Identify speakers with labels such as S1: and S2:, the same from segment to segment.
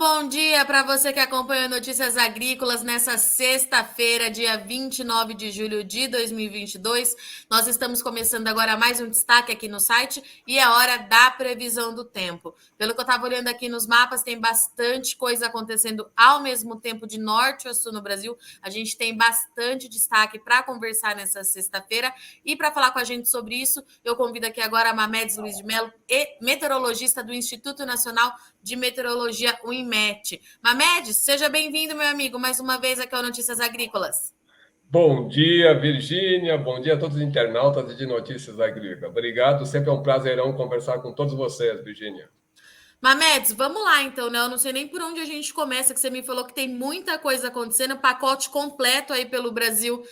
S1: bom dia para você que acompanha Notícias Agrícolas nessa sexta-feira, dia 29 de julho de 2022. Nós estamos começando agora mais um destaque aqui no site e é hora da previsão do tempo. Pelo que eu estava olhando aqui nos mapas, tem bastante coisa acontecendo ao mesmo tempo de norte a sul no Brasil. A gente tem bastante destaque para conversar nessa sexta-feira e para falar com a gente sobre isso, eu convido aqui agora a Mamedes Luiz de Mello, meteorologista do Instituto Nacional de Meteorologia, o INMET. Mamedes, seja bem-vindo, meu amigo, mais uma vez aqui ao Notícias Agrícolas.
S2: Bom dia, Virgínia. Bom dia a todos os internautas de Notícias Agrícolas. Obrigado, sempre é um prazerão conversar com todos vocês, Virgínia.
S1: Mamedes, vamos lá então, né? Eu não sei nem por onde a gente começa, que você me falou que tem muita coisa acontecendo, pacote completo aí pelo Brasil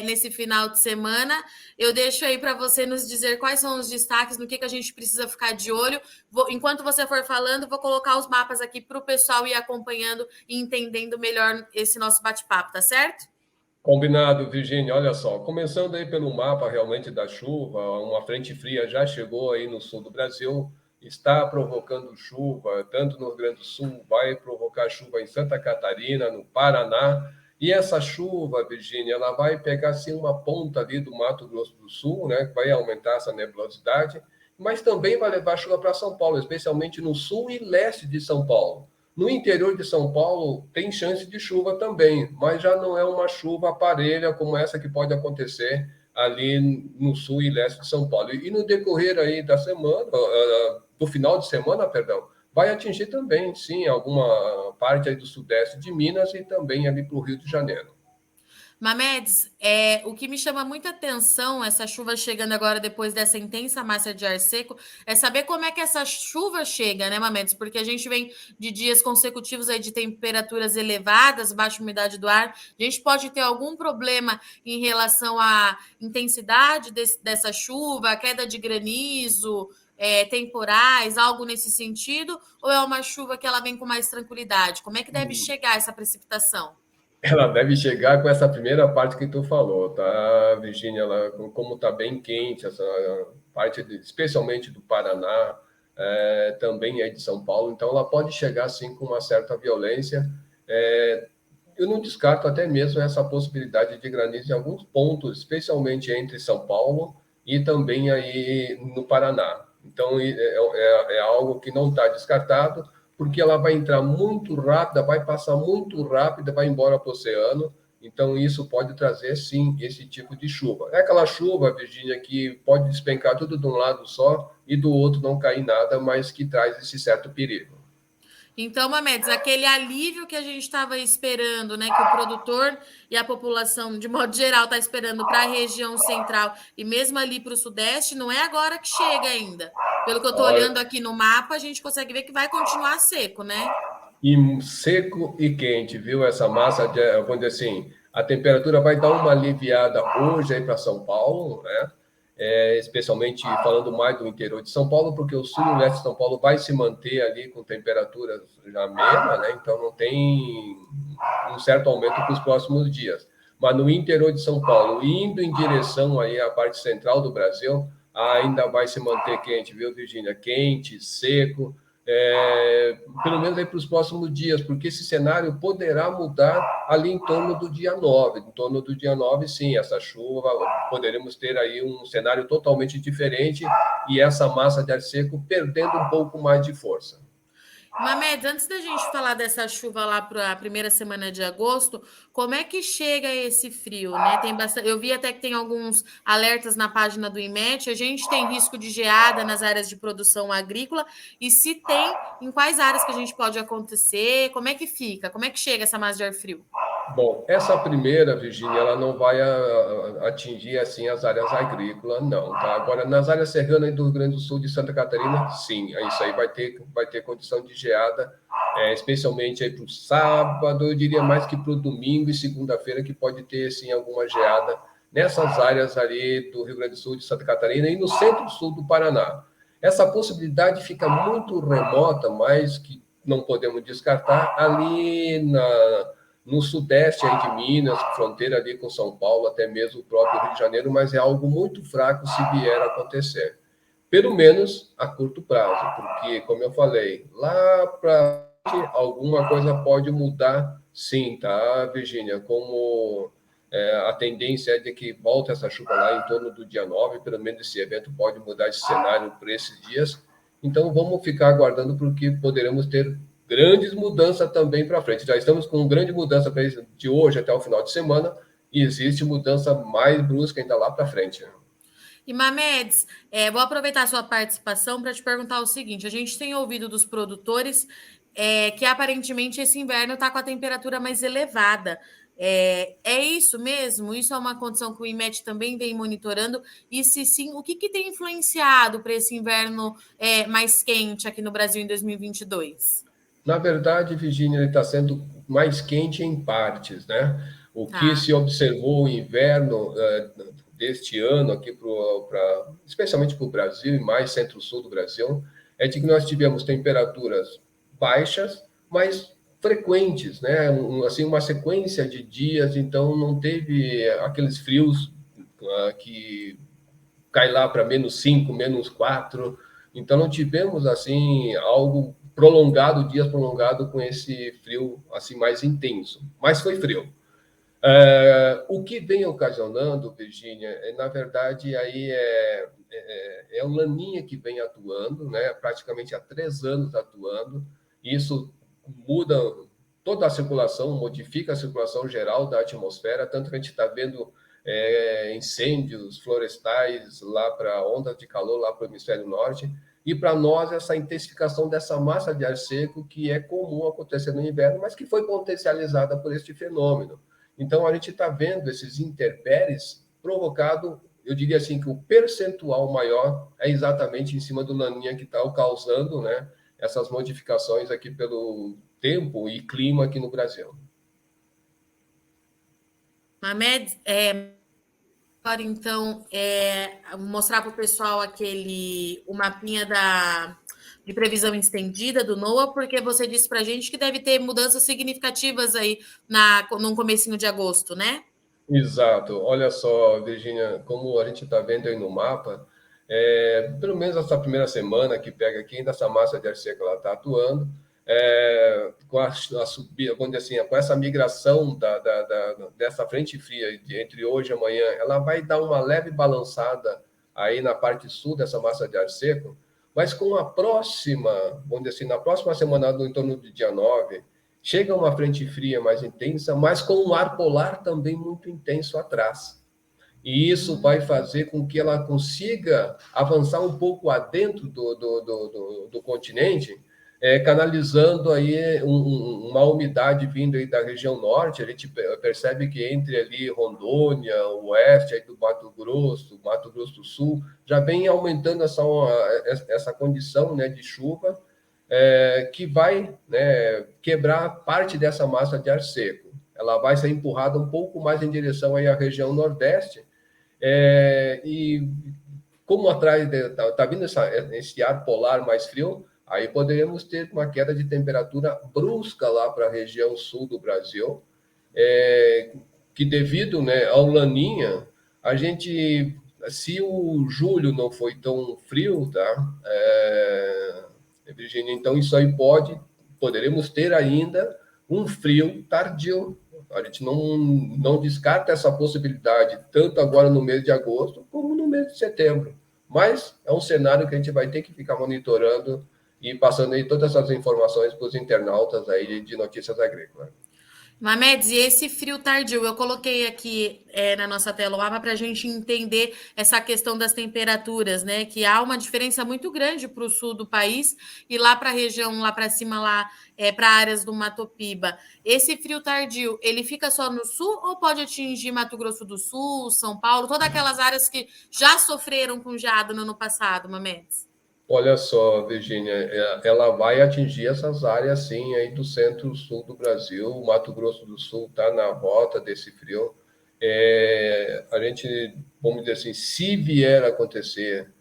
S1: nesse final de semana. Eu deixo aí para você nos dizer quais são os destaques, no que a gente precisa ficar de olho. Enquanto você for falando, vou colocar os mapas aqui para o pessoal ir acompanhando e entendendo melhor esse nosso bate-papo, tá certo?
S2: Combinado, Virgínia. Olha só, começando aí pelo mapa realmente da chuva, uma frente fria já chegou aí no sul do Brasil, está provocando chuva, tanto no Rio Grande do Sul, vai provocar chuva em Santa Catarina, no Paraná. E essa chuva, Virgínia, ela vai pegar assim uma ponta ali do Mato Grosso do Sul, né, que vai aumentar essa nebulosidade, mas também vai levar chuva para São Paulo, especialmente no sul e leste de São Paulo. No interior de São Paulo tem chance de chuva também, mas já não é uma chuva parelha como essa que pode acontecer ali no sul e leste de São Paulo. E no decorrer aí da semana, do final de semana, perdão, vai atingir também, sim, alguma parte aí do sudeste de Minas e também ali para o Rio de Janeiro.
S1: Mamedes, o que me chama muita atenção, essa chuva chegando agora depois dessa intensa massa de ar seco, é saber como é que essa chuva chega, né, Mamedes? Porque a gente vem de dias consecutivos aí de temperaturas elevadas, baixa umidade do ar. A gente pode ter algum problema em relação à intensidade dessa chuva, queda de granizo, temporais, algo nesse sentido? Ou é uma chuva que ela vem com mais tranquilidade? Como é que deve chegar essa precipitação?
S2: Ela deve chegar com essa primeira parte que tu falou, tá, Virgínia? Como está bem quente, essa parte, especialmente do Paraná, também é de São Paulo, então ela pode chegar, sim, com uma certa violência. Eu não descarto até mesmo essa possibilidade de granizo em alguns pontos, especialmente entre São Paulo e também aí no Paraná. Então, é algo que não está descartado, porque ela vai entrar muito rápida, vai passar muito rápida, vai embora para o oceano. Então, isso pode trazer, sim, esse tipo de chuva. É aquela chuva, Virgínia, que pode despencar tudo de um lado só e do outro não cair nada, mas que traz esse certo perigo.
S1: Então, Mamedes, aquele alívio que a gente estava esperando, né, que o produtor e a população, de modo geral, está esperando para a região central e mesmo ali para o sudeste, não é agora que chega ainda. Pelo que eu estou olhando
S2: Olha,
S1: aqui no mapa, a gente consegue ver que vai continuar seco, né?
S2: e seco e quente, viu? Essa massa, vamos dizer assim, a temperatura vai dar uma aliviada hoje aí para São Paulo, né? Especialmente falando mais do interior de São Paulo, porque o sul e o leste de São Paulo vai se manter ali com temperaturas já amena, né? Então não tem um certo aumento para os próximos dias. Mas no interior de São Paulo, indo em direção aí à parte central do Brasil, ainda vai se manter quente, viu, Virgínia? Quente, seco, pelo menos aí para os próximos dias, porque esse cenário poderá mudar ali em torno do dia 9. Em torno do dia 9, sim, essa chuva, poderemos ter aí um cenário totalmente diferente e essa massa de ar seco perdendo um pouco mais de força.
S1: Mamed, antes da gente falar dessa chuva lá para a primeira semana de agosto, como é que chega esse frio, né? Tem bastante, eu vi até que tem alguns alertas na página do IMET. A gente tem risco de geada nas áreas de produção agrícola e se tem, em quais áreas que a gente pode acontecer? Como é que fica? Como é que chega essa massa de ar frio?
S2: Bom, essa primeira, Virgínia, ela não vai atingir assim as áreas agrícolas, não, tá? Agora, nas áreas serranas do Rio Grande do Sul de Santa Catarina, sim, isso aí vai ter condição de geada, especialmente aí para o sábado, eu diria mais que para o domingo e segunda-feira, que pode ter, sim, alguma geada nessas áreas ali do Rio Grande do Sul de Santa Catarina e no centro-sul do Paraná. Essa possibilidade fica muito remota, mas que não podemos descartar ali no sudeste aí de Minas, fronteira ali com São Paulo, até mesmo o próprio Rio de Janeiro, mas é algo muito fraco se vier a acontecer. Pelo menos a curto prazo, porque, como eu falei, lá para alguma coisa pode mudar, sim, tá, Virgínia? Como a tendência é de que volte essa chuva lá em torno do dia 9, pelo menos esse evento pode mudar esse cenário por esses dias. Então, vamos ficar aguardando, porque poderemos ter grandes mudanças também para frente. Já estamos com grande mudança de hoje até o final de semana, e existe mudança mais brusca ainda lá para frente.
S1: E Mamedes, vou aproveitar a sua participação para te perguntar o seguinte: a gente tem ouvido dos produtores que aparentemente esse inverno está com a temperatura mais elevada. É isso mesmo? Isso é uma condição que o IMET também vem monitorando? E se sim, o que tem influenciado para esse inverno mais quente aqui no Brasil em 2022?
S2: Na verdade, Virgínia, ele está sendo mais quente em partes, né? O que
S1: Tá.
S2: se observou o inverno deste ano aqui, especialmente para o Brasil e mais centro-sul do Brasil, é de que nós tivemos temperaturas baixas, mas frequentes, né? Assim, uma sequência de dias, então não teve aqueles frios que cai lá para -5, -4. Então não tivemos assim algo prolongado, dias prolongados com esse frio assim mais intenso, mas foi frio. O que vem ocasionando, Virgínia, na verdade, aí é o Laninha que vem atuando, né? Praticamente há 3 anos atuando. Isso muda toda a circulação, modifica a circulação geral da atmosfera, tanto que a gente está vendo incêndios florestais lá para ondas de calor lá para o hemisfério norte, e para nós essa intensificação dessa massa de ar seco que é comum acontecer no inverno, mas que foi potencializada por este fenômeno. Então, a gente está vendo esses intempéries provocado, eu diria assim, que o percentual maior é exatamente em cima do Laninha que está causando, né, essas modificações aqui pelo tempo e clima aqui no Brasil.
S1: Mamedes, agora então mostrar para o pessoal o mapinha de previsão estendida do NOAA, porque você disse para a gente que deve ter mudanças significativas aí no comecinho de agosto, né?
S2: Exato. Olha só, Virginia, como a gente está vendo aí no mapa, pelo menos essa primeira semana que pega aqui, ainda essa massa de ar seco ela está atuando, com a subida, vamos dizer assim, com essa migração dessa frente fria entre hoje e amanhã, ela vai dar uma leve balançada aí na parte sul dessa massa de ar seco, mas com a próxima, vamos dizer assim, na próxima semana, no entorno do dia 9, chega uma frente fria mais intensa, mas com um ar polar também muito intenso atrás. E isso vai fazer com que ela consiga avançar um pouco adentro do continente, canalizando aí uma umidade vindo aí da região norte. A gente percebe que entre ali Rondônia, o oeste aí do Mato Grosso do Sul, já vem aumentando essa condição, né, de chuva, que vai, né, quebrar parte dessa massa de ar seco. Ela vai ser empurrada um pouco mais em direção aí à região nordeste, e como atrás está vindo esse ar polar mais frio, aí poderíamos ter uma queda de temperatura brusca lá para a região sul do Brasil, que devido, né, ao Laninha, a gente, se o julho não foi tão frio, tá? Virgínia, então isso aí poderemos ter ainda um frio tardio. A gente não descarta essa possibilidade, tanto agora no mês de agosto, como no mês de setembro. Mas é um cenário que a gente vai ter que ficar monitorando e passando aí todas essas informações para os internautas aí de notícias agrícolas.
S1: Mamedes, e esse frio tardio, eu coloquei aqui na nossa tela o mapa para a gente entender essa questão das temperaturas, né? Que há uma diferença muito grande para o sul do país e lá para a região, lá para cima, lá para áreas do Mato Piba. Esse frio tardio, ele fica só no sul ou pode atingir Mato Grosso do Sul, São Paulo, todas aquelas áreas que já sofreram com geada no ano passado, Mamedes?
S2: Olha só, Virgínia, ela vai atingir essas áreas, sim, aí do centro-sul do Brasil. O Mato Grosso do Sul está na rota desse frio. A gente, vamos dizer assim, se vier a acontecer,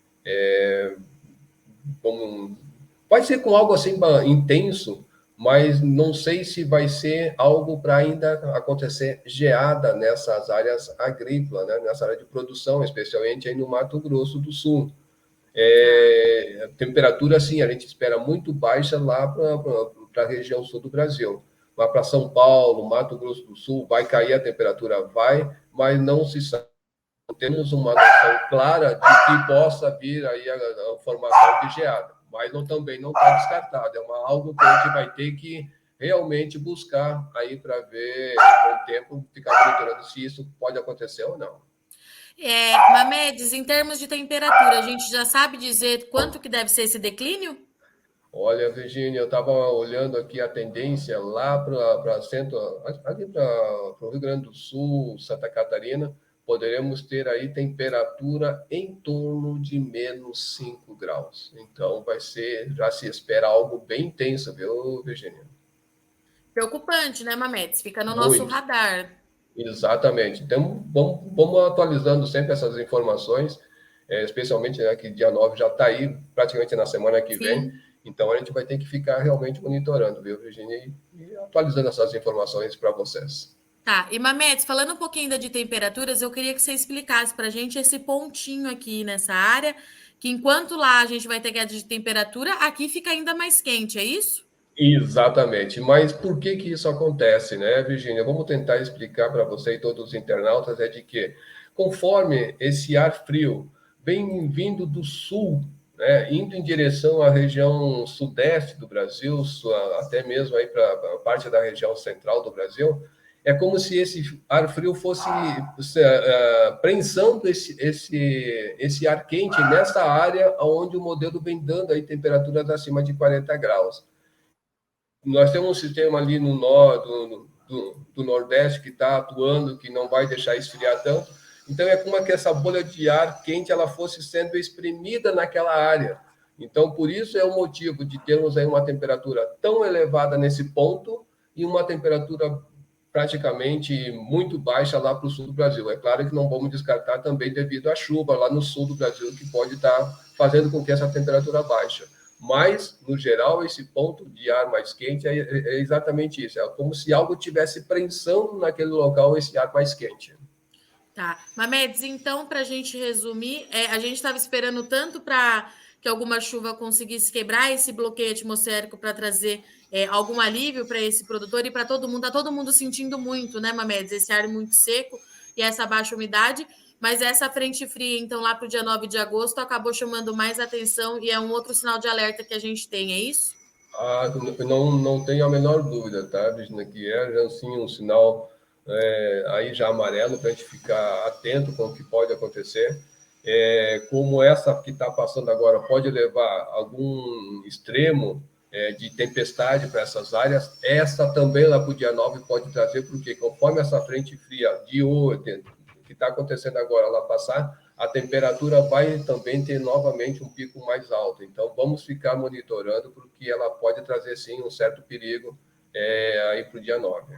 S2: vai ser com algo assim intenso, mas não sei se vai ser algo para ainda acontecer geada nessas áreas agrícolas, né? Nessa área de produção, especialmente aí no Mato Grosso do Sul.
S1: Tá.
S2: Temperatura, sim, a gente espera muito baixa lá para a região sul do Brasil. Mas para São Paulo, Mato Grosso do Sul, vai cair a temperatura? Vai, mas não se sabe. Temos uma noção clara de que possa vir aí a formação de geada, mas também não está descartado. Algo que a gente vai ter que realmente buscar aí para ver com o tempo, ficar monitorando se isso pode acontecer ou não.
S1: Mamedes, em termos de temperatura, a gente já sabe dizer quanto que deve ser esse declínio?
S2: Olha, Virgínia, eu estava olhando aqui a tendência lá para centro, ali para o Rio Grande do Sul, Santa Catarina, poderemos ter aí temperatura em torno de -5 graus. Então, já se espera algo bem intenso, viu, Virgínia?
S1: Preocupante, né, Mamedes? Fica no nosso
S2: Muito.
S1: radar.
S2: Exatamente. Então, vamos atualizando sempre essas informações, especialmente, né, que dia 9 já está aí, praticamente na semana que vem.
S1: Sim.
S2: Então, a gente vai ter que ficar realmente monitorando, viu, Virginia? E atualizando essas informações para vocês.
S1: Tá, e Mamedes, falando um pouquinho ainda de temperaturas, eu queria que você explicasse para a gente esse pontinho aqui nessa área, que enquanto lá a gente vai ter queda de temperatura, aqui fica ainda mais quente, é isso?
S2: Exatamente. Mas por que que isso acontece, né, Virginia? Vamos tentar explicar para você e todos os internautas é de que, conforme esse ar frio vem vindo do sul, né, indo em direção à região sudeste do Brasil, até mesmo aí para a parte da região central do Brasil, é como se esse ar frio fosse prensando esse ar quente nessa área onde o modelo vem dando aí temperaturas acima de 40 graus. Nós temos um sistema ali do Nordeste que está atuando, que não vai deixar esfriar tanto. Então, é como que essa bolha de ar quente ela fosse sendo exprimida naquela área. Então, por isso é o motivo de termos aí uma temperatura tão elevada nesse ponto e uma temperatura praticamente muito baixa lá para o sul do Brasil. É claro que não vamos descartar também devido à chuva lá no sul do Brasil, que pode estar fazendo com que essa temperatura baixe. Mas, no geral, esse ponto de ar mais quente é exatamente isso. É como se algo tivesse prensando naquele local esse ar mais quente.
S1: Tá. Mamedes, então, para a gente resumir, a gente estava esperando tanto para que alguma chuva conseguisse quebrar esse bloqueio atmosférico para trazer algum alívio para esse produtor e para todo mundo. Está todo mundo sentindo muito, né, Mamedes? Esse ar muito seco e essa baixa umidade. Mas essa frente fria, então, lá para o dia 9 de agosto, acabou chamando mais atenção e é um outro sinal de alerta que a gente tem, é isso?
S2: Não tenho a menor dúvida, tá, Virginia, que é assim um sinal aí já amarelo para a gente ficar atento com o que pode acontecer. Como essa que está passando agora pode levar algum extremo de tempestade para essas áreas, essa também lá para o dia 9 pode trazer, porque conforme essa frente fria de hoje, que está acontecendo agora lá passar, a temperatura vai também ter novamente um pico mais alto. Então, vamos ficar monitorando, porque ela pode trazer, sim, um certo perigo aí para o dia 9.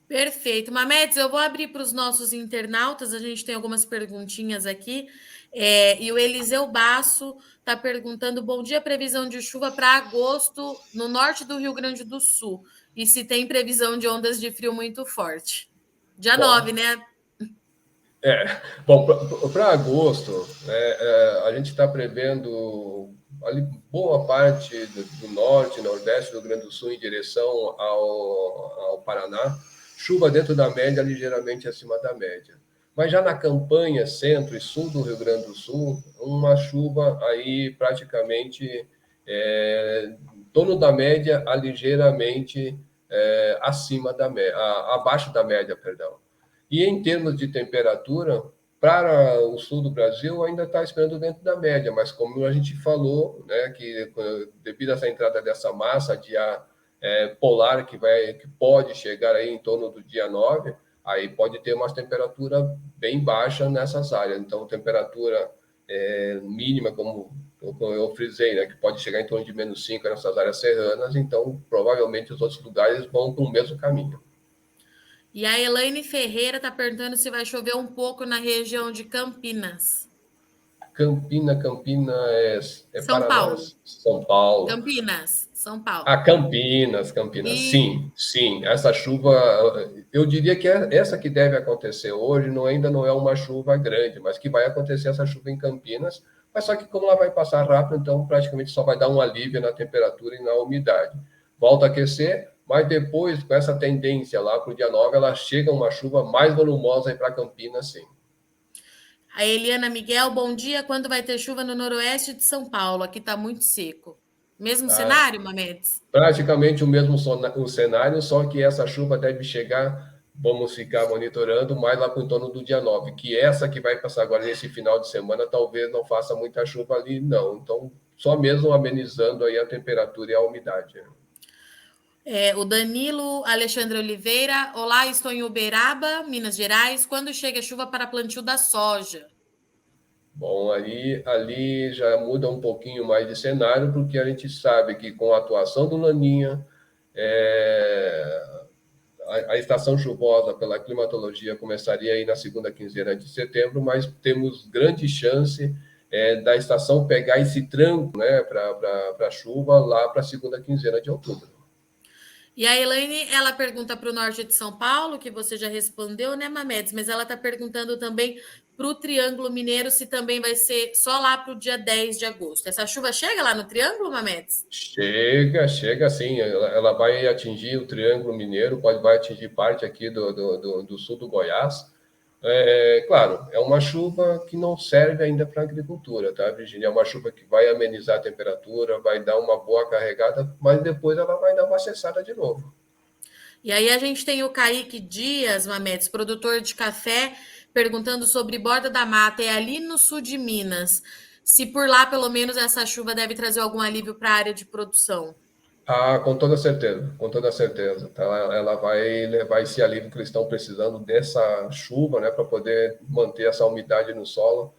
S1: Perfeito. Mamedes, eu vou abrir para os nossos internautas, a gente tem algumas perguntinhas aqui. E o Eliseu Basso está perguntando: bom dia, previsão de chuva para agosto no norte do Rio Grande do Sul. E se tem previsão de ondas de frio muito forte. Dia 9, né?
S2: Bom, para agosto, a gente está prevendo ali boa parte do norte, nordeste do Rio Grande do Sul em direção ao Paraná, chuva dentro da média, ligeiramente acima da média. Mas já na campanha centro e sul do Rio Grande do Sul, uma chuva aí praticamente em torno da média a ligeiramente abaixo da média, perdão. E em termos de temperatura, para o sul do Brasil ainda está esperando dentro da média, mas como a gente falou, né, que devido a essa entrada dessa massa de ar polar que pode chegar aí em torno do dia 9, aí pode ter uma temperatura bem baixa nessas áreas. Então, temperatura mínima, como eu frisei, né, que pode chegar em torno de -5 nessas áreas serranas, então provavelmente os outros lugares vão para o mesmo caminho.
S1: E a Elaine Ferreira está perguntando se vai chover um pouco na região de Campinas.
S2: Campina é
S1: São
S2: Paraná,
S1: Paulo.
S2: São Paulo.
S1: Campinas, São Paulo.
S2: Campinas.
S1: E
S2: Sim. Essa chuva, eu diria que essa que deve acontecer hoje ainda não é uma chuva grande, mas que vai acontecer essa chuva em Campinas. Mas só que como ela vai passar rápido, então praticamente só vai dar um alívio na temperatura e na umidade. volta a aquecer, mas depois, com essa tendência lá para o dia 9, ela chega uma chuva mais volumosa para Campinas, sim.
S1: A Eliana Miguel, bom dia. Quando vai ter chuva no noroeste de São Paulo? Aqui está muito seco. Mesmo
S2: Ah,
S1: cenário, Mamedes?
S2: praticamente o mesmo o cenário, só que essa chuva deve chegar, vamos ficar monitorando, mais lá para em torno do dia 9, que essa que vai passar agora nesse final de semana, talvez não faça muita chuva ali, não. Então, só mesmo amenizando aí a temperatura e a umidade.
S1: O Danilo Alexandre Oliveira. Olá, estou em Uberaba, Minas Gerais. Quando chega a chuva para plantio da soja?
S2: Bom, ali já muda um pouquinho mais de cenário, porque a gente sabe que com a atuação do Laninha, é, a estação chuvosa pela climatologia começaria aí na segunda quinzena de setembro, mas temos grande chance da estação pegar esse tranco, né, para a chuva lá para a segunda quinzena de outubro.
S1: E a Elaine, ela pergunta para o norte de São Paulo, que você já respondeu, né, Mamedes? Mas ela está perguntando também para o Triângulo Mineiro se também vai ser só lá para o dia 10 de agosto. Essa chuva chega lá no Triângulo, Mamedes?
S2: Chega sim, ela vai atingir o Triângulo Mineiro, vai atingir parte aqui do sul do Goiás. Claro, é uma chuva que não serve ainda para a agricultura, tá, Virginia? É uma chuva que vai amenizar a temperatura, vai dar uma boa carregada, mas depois ela vai dar uma cessada de novo.
S1: E aí a gente tem o Kaique Dias, Mamedes, produtor de café, perguntando sobre Borda da Mata, é ali no sul de Minas. Se por lá, pelo menos, essa chuva deve trazer algum alívio para a área de produção.
S2: Ah, com toda certeza. Tá? Ela vai levar esse alívio que eles estão precisando dessa chuva, né, para poder manter essa umidade no solo.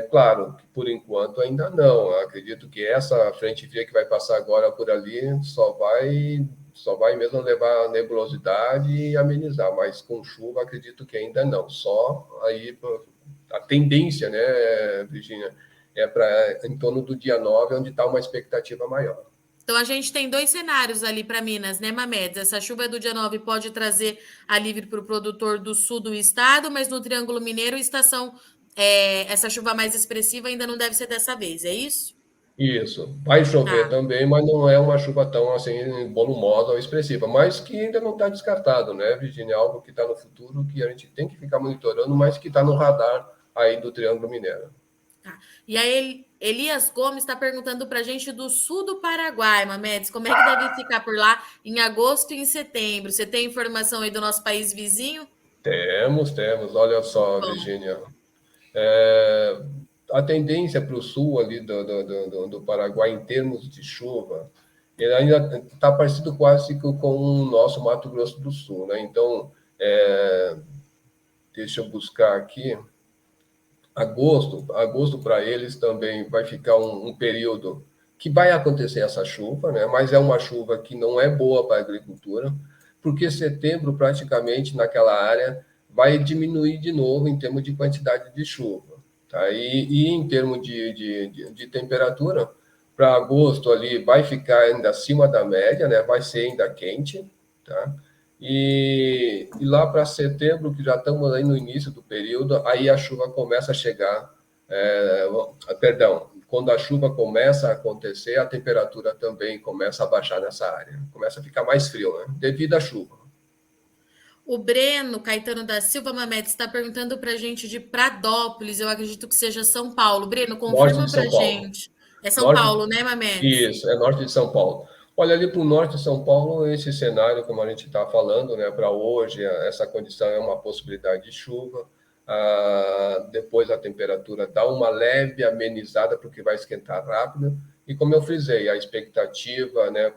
S2: Claro que por enquanto ainda não. Eu acredito que essa frente fria que vai passar agora por ali só vai mesmo levar nebulosidade e amenizar, mas com chuva acredito que ainda não. Só aí a tendência, né, Virginia, é para em torno do dia 9, onde está uma expectativa maior.
S1: Então a gente tem dois cenários ali para Minas, né, Mamedes? Essa chuva do dia 9 pode trazer alívio para o produtor do sul do estado, mas no Triângulo Mineiro, essa chuva mais expressiva ainda não deve ser dessa vez, é isso?
S2: Isso, vai chover
S1: Tá.
S2: também, mas não é uma chuva tão assim volumosa ou expressiva, mas que ainda não está descartado, né, Virginia? Algo que está no futuro, que a gente tem que ficar monitorando, mas que está no radar aí do Triângulo Mineiro.
S1: Tá. E aí, Elias Gomes está perguntando para a gente do sul do Paraguai, Mamedes, como é que deve ficar por lá em agosto e em setembro? Você tem informação aí do nosso país vizinho?
S2: Temos, olha só,
S1: Bom,
S2: Virginia. É, a tendência para o sul ali do Paraguai em termos de chuva, ele ainda está parecido quase com o nosso Mato Grosso do Sul, né? Então, deixa eu buscar aqui. Agosto para eles também vai ficar um período que vai acontecer essa chuva, né? Mas é uma chuva que não é boa para a agricultura, porque setembro praticamente naquela área vai diminuir de novo em termos de quantidade de chuva, tá? E em termos de temperatura, para agosto ali vai ficar ainda acima da média, né? Vai ser ainda quente, tá? E lá para setembro, que já estamos aí no início do período, aí a chuva começa a chegar. Perdão, quando a chuva começa a acontecer, a temperatura também começa a baixar nessa área. Começa a ficar mais frio, né? Devido à chuva.
S1: o Breno Caetano da Silva Mamedes está perguntando para a gente de Pradópolis, eu acredito que seja São Paulo. Breno,
S2: Norte
S1: confirma
S2: de
S1: para a
S2: São Paulo.
S1: gente. É São
S2: Norte,
S1: Paulo, né, Mamedes?
S2: isso, é norte de São Paulo. Olha, ali para o norte de São Paulo, esse cenário, como a gente está falando, né, para hoje, essa condição é uma possibilidade de chuva. Depois a temperatura dá uma leve amenizada, porque vai esquentar rápido. E como eu frisei, a expectativa, né,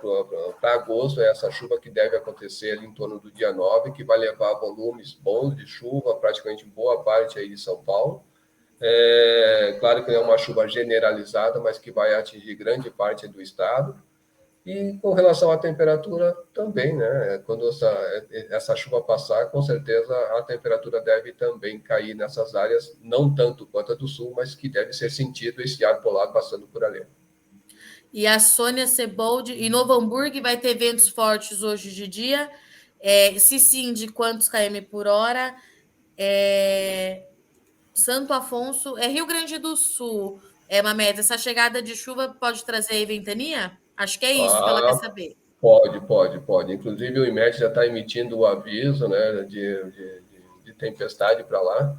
S2: para agosto é essa chuva que deve acontecer ali em torno do dia 9, que vai levar volumes bons de chuva, praticamente boa parte aí de São Paulo. Claro que não é uma chuva generalizada, mas que vai atingir grande parte do estado. E com relação à temperatura também, né? Quando essa chuva passar, com certeza a temperatura deve também cair nessas áreas, não tanto quanto a do sul, mas que deve ser sentido esse ar polar passando por ali.
S1: E a Sônia Sebold, em Novo Hamburgo, vai ter ventos fortes hoje de dia. Se sim, de quantos km por hora? É, Santo Afonso, é Rio Grande do Sul. Mamedes, essa chegada de chuva pode trazer aí ventania? Acho que é isso que ela quer
S2: Ah,
S1: saber.
S2: Pode. Inclusive, o IMET já está emitindo o aviso, né, de tempestade para lá.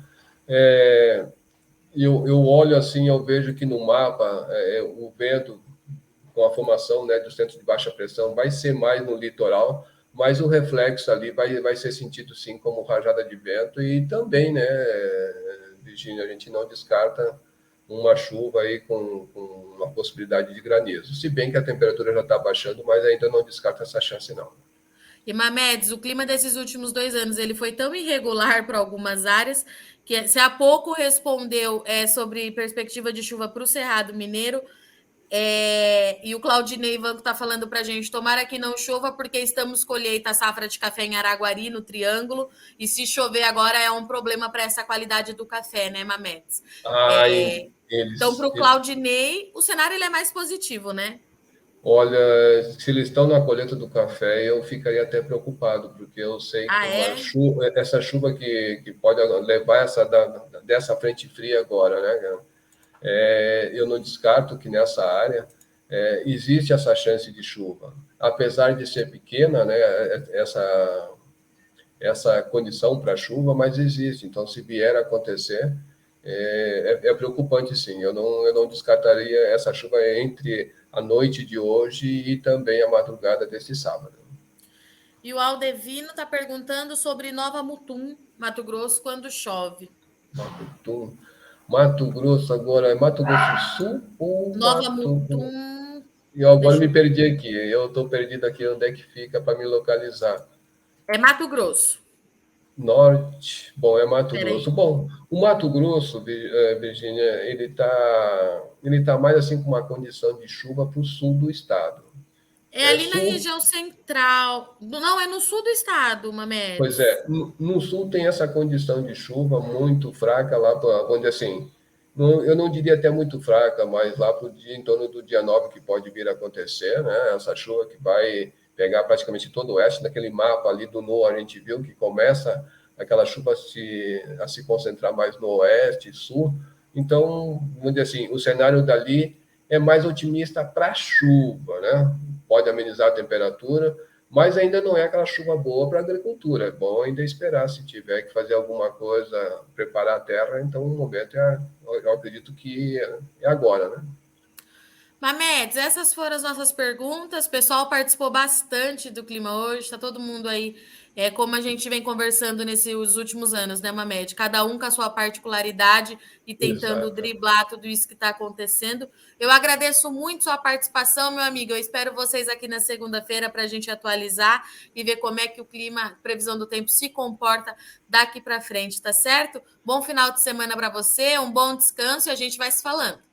S2: Eu olho assim, eu vejo que no mapa o vento com a formação, né, do centro de baixa pressão vai ser mais no litoral, mas o reflexo ali vai ser sentido sim como rajada de vento e também, né, Virginia, a gente não descarta uma chuva aí com uma possibilidade de granizo. Se bem que a temperatura já está baixando, mas ainda não descarta essa chance não.
S1: E Mamedes, o clima desses últimos 2 anos ele foi tão irregular para algumas áreas que se há pouco respondeu sobre perspectiva de chuva para o Cerrado Mineiro. E o Claudinei Vanco está falando para a gente: tomara que não chova, porque estamos colheita a safra de café em Araguari, no Triângulo, e se chover agora é um problema para essa qualidade do café, né, Mamedes?
S2: Ah,
S1: É, então, para o
S2: eles
S1: Claudinei, o cenário ele é mais positivo, né?
S2: olha, se eles estão na colheita do café, eu ficaria até preocupado, porque eu sei que
S1: Ah, é?
S2: essa chuva que pode levar dessa frente fria agora, né? Eu não descarto que nessa área existe essa chance de chuva. Apesar de ser pequena, né, essa condição para chuva, mas existe. Então, se vier a acontecer, é preocupante, sim. Eu não descartaria essa chuva entre a noite de hoje e também a madrugada desse sábado.
S1: E o Aldevino está perguntando sobre Nova Mutum, Mato Grosso, quando chove.
S2: Mato, Mato Grosso agora é Mato Grosso do Sul ou
S1: Nova
S2: Mato Grosso?
S1: Mutum,
S2: E eu agora
S1: deixa
S2: me
S1: eu...
S2: perdi aqui. Eu estou perdido aqui onde é que fica para me localizar.
S1: É Mato Grosso.
S2: Norte, bom, é Mato
S1: Peraí.
S2: Grosso. Bom, o Mato Grosso, Virgínia, ele tá mais assim com uma condição de chuva para o sul do estado.
S1: É ali na
S2: Sul,
S1: região central. Não, é no sul do estado,
S2: pois
S1: Mamedes.
S2: é, no sul tem essa condição de chuva muito fraca lá para onde assim, eu não diria até muito fraca, mas lá para o dia em torno do dia 9 que pode vir a acontecer, né? Essa chuva que vai pegar praticamente todo o oeste, naquele mapa ali do NOAA a gente viu que começa aquela chuva a se concentrar mais no oeste e sul. Então, vamos dizer assim, o cenário dali é mais otimista para a chuva, né? Pode amenizar a temperatura, mas ainda não é aquela chuva boa para a agricultura. É bom ainda esperar, se tiver que fazer alguma coisa, preparar a terra, então o momento eu acredito que é agora, né?
S1: Mamedes, essas foram as nossas perguntas. O pessoal participou bastante do clima hoje. Está todo mundo aí, como a gente vem conversando nesses últimos anos, né, Mamed? Cada um com a sua particularidade e tentando
S2: Exato.
S1: driblar tudo isso que está acontecendo. Eu agradeço muito sua participação, meu amigo. Eu espero vocês aqui na segunda-feira para a gente atualizar e ver como é que o clima, previsão do tempo, se comporta daqui para frente, tá certo? Bom final de semana para você, um bom descanso e a gente vai se falando.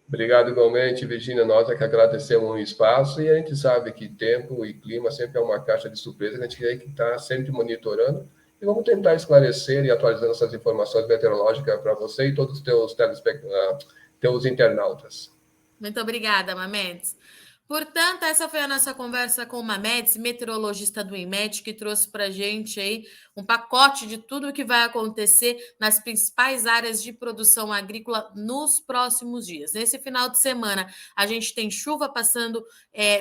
S2: Obrigado igualmente, Virginia. Nós é que agradecemos o espaço e a gente sabe que tempo e clima sempre é uma caixa de surpresa que a gente tem que estar sempre monitorando e vamos tentar esclarecer e atualizando essas informações meteorológicas para você e todos os teus internautas.
S1: Muito obrigada, Mamedes. Portanto, essa foi a nossa conversa com o Mamedes, meteorologista do IMET, que trouxe para a gente aí um pacote de tudo o que vai acontecer nas principais áreas de produção agrícola nos próximos dias. Nesse final de semana, a gente tem chuva passando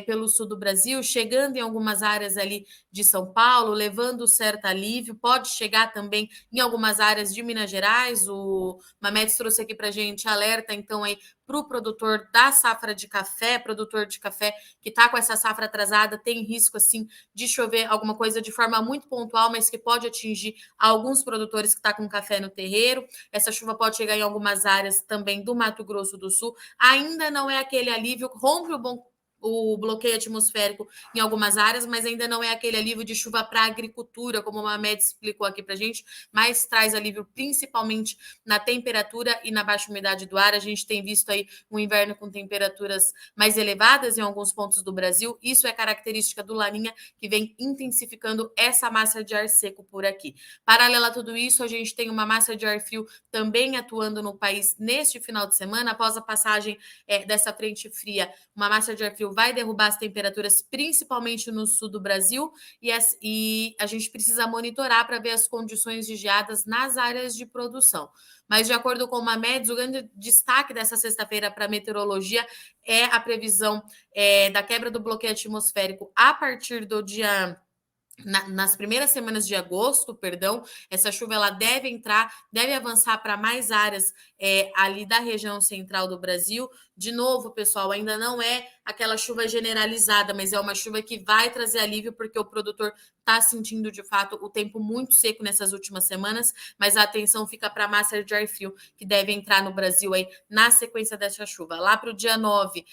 S1: pelo sul do Brasil, chegando em algumas áreas ali de São Paulo, levando certo alívio. Pode chegar também em algumas áreas de Minas Gerais. O Mamedes trouxe aqui para a gente alerta, então, aí para o produtor da safra de café, produtor de café que está com essa safra atrasada, tem risco assim de chover alguma coisa de forma muito pontual, mas que pode atingir alguns produtores que estão com café no terreiro. Essa chuva pode chegar em algumas áreas também do Mato Grosso do Sul. Ainda não é aquele alívio, rompe o bloqueio atmosférico em algumas áreas, mas ainda não é aquele alívio de chuva para a agricultura, como o Mamed explicou aqui para a gente, mas traz alívio principalmente na temperatura e na baixa umidade do ar. A gente tem visto aí um inverno com temperaturas mais elevadas em alguns pontos do Brasil. Isso é característica do Laninha, que vem intensificando essa massa de ar seco por aqui. Paralela a tudo isso, a gente tem uma massa de ar frio também atuando no país neste final de semana, após a passagem dessa frente fria. Uma massa de ar frio frio vai derrubar as temperaturas, principalmente no sul do Brasil, e a gente precisa monitorar para ver as condições de geadas nas áreas de produção. Mas, de acordo com o Mamedes, o grande destaque dessa sexta-feira para a meteorologia é a previsão da quebra do bloqueio atmosférico a partir do dia... nas primeiras semanas de agosto, perdão, essa chuva ela deve avançar para mais áreas ali da região central do Brasil. De novo, pessoal, ainda não é aquela chuva generalizada, mas é uma chuva que vai trazer alívio, porque o produtor está sentindo, de fato, o tempo muito seco nessas últimas semanas, mas a atenção fica para a massa de ar frio, que deve entrar no Brasil aí na sequência dessa chuva. Lá para o dia 9,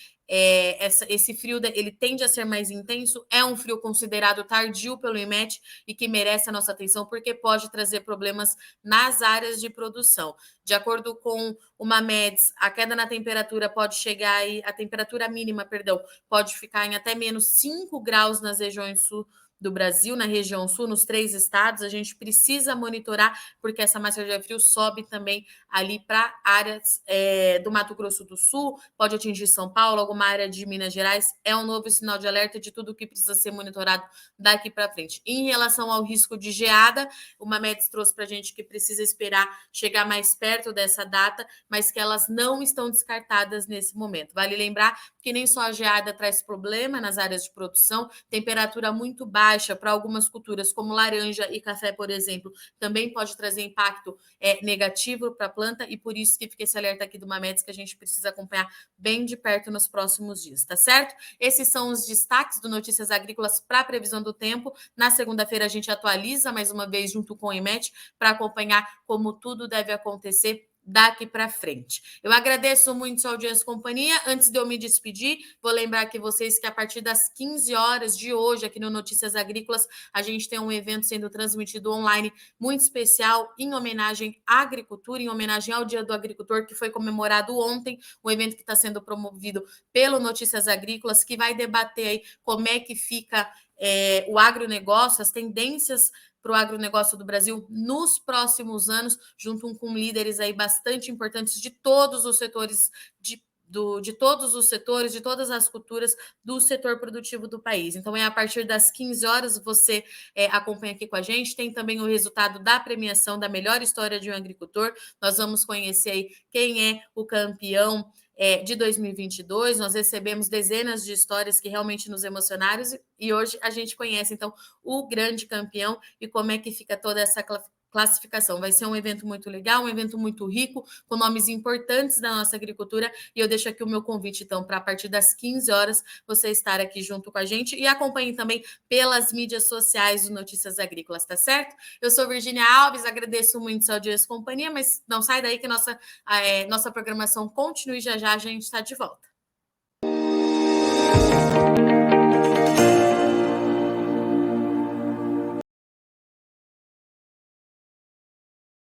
S1: esse frio ele tende a ser mais intenso, é um frio considerado tardio pelo IMET e que merece a nossa atenção, porque pode trazer problemas nas áreas de produção. De acordo com o Mamedes, a queda na temperatura pode chegar aí, a temperatura mínima, perdão, pode ficar em até menos 5 graus nas regiões sul do Brasil, na região sul, nos 3 estados. A gente precisa monitorar, porque essa massa de ar frio sobe também ali para áreas do Mato Grosso do Sul, pode atingir São Paulo, alguma área de Minas Gerais. É um novo sinal de alerta de tudo que precisa ser monitorado daqui para frente. Em relação ao risco de geada, o Mamedes trouxe para a gente que precisa esperar chegar mais perto dessa data, mas que elas não estão descartadas nesse momento. Vale lembrar que nem só a geada traz problema nas áreas de produção, temperatura muito baixa para algumas culturas, como laranja e café, por exemplo, também pode trazer impacto negativo para a planta, e por isso que fica esse alerta aqui do Mamedes que a gente precisa acompanhar bem de perto nos próximos dias, tá certo? Esses são os destaques do Notícias Agrícolas para a previsão do tempo. Na segunda-feira a gente atualiza mais uma vez junto com o IMET para acompanhar como tudo deve acontecer daqui para frente. Eu agradeço muito sua audiência e companhia. Antes de eu me despedir, vou lembrar aqui vocês que a partir das 15 horas de hoje, aqui no Notícias Agrícolas, a gente tem um evento sendo transmitido online muito especial em homenagem à agricultura, em homenagem ao Dia do Agricultor, que foi comemorado ontem, um evento que está sendo promovido pelo Notícias Agrícolas, que vai debater aí como é que fica o agronegócio, as tendências para o agronegócio do Brasil nos próximos anos, junto com líderes aí bastante importantes de todos os setores, de todos os setores, de todas as culturas do setor produtivo do país. Então, a partir das 15 horas, você acompanha aqui com a gente. Tem também o resultado da premiação da melhor história de um agricultor. Nós vamos conhecer aí quem é o campeão de 2022. Nós recebemos dezenas de histórias que realmente nos emocionaram, e hoje a gente conhece, então, o grande campeão e como é que fica toda essa classificação. Vai ser um evento muito legal, um evento muito rico, com nomes importantes da nossa agricultura, e eu deixo aqui o meu convite, então, para a partir das 15 horas, você estar aqui junto com a gente, e acompanhe também pelas mídias sociais do Notícias Agrícolas, tá certo? Eu sou Virgínia Alves, agradeço muito sua audiência e companhia, mas não sai daí que nossa programação continue, já já a gente está de volta.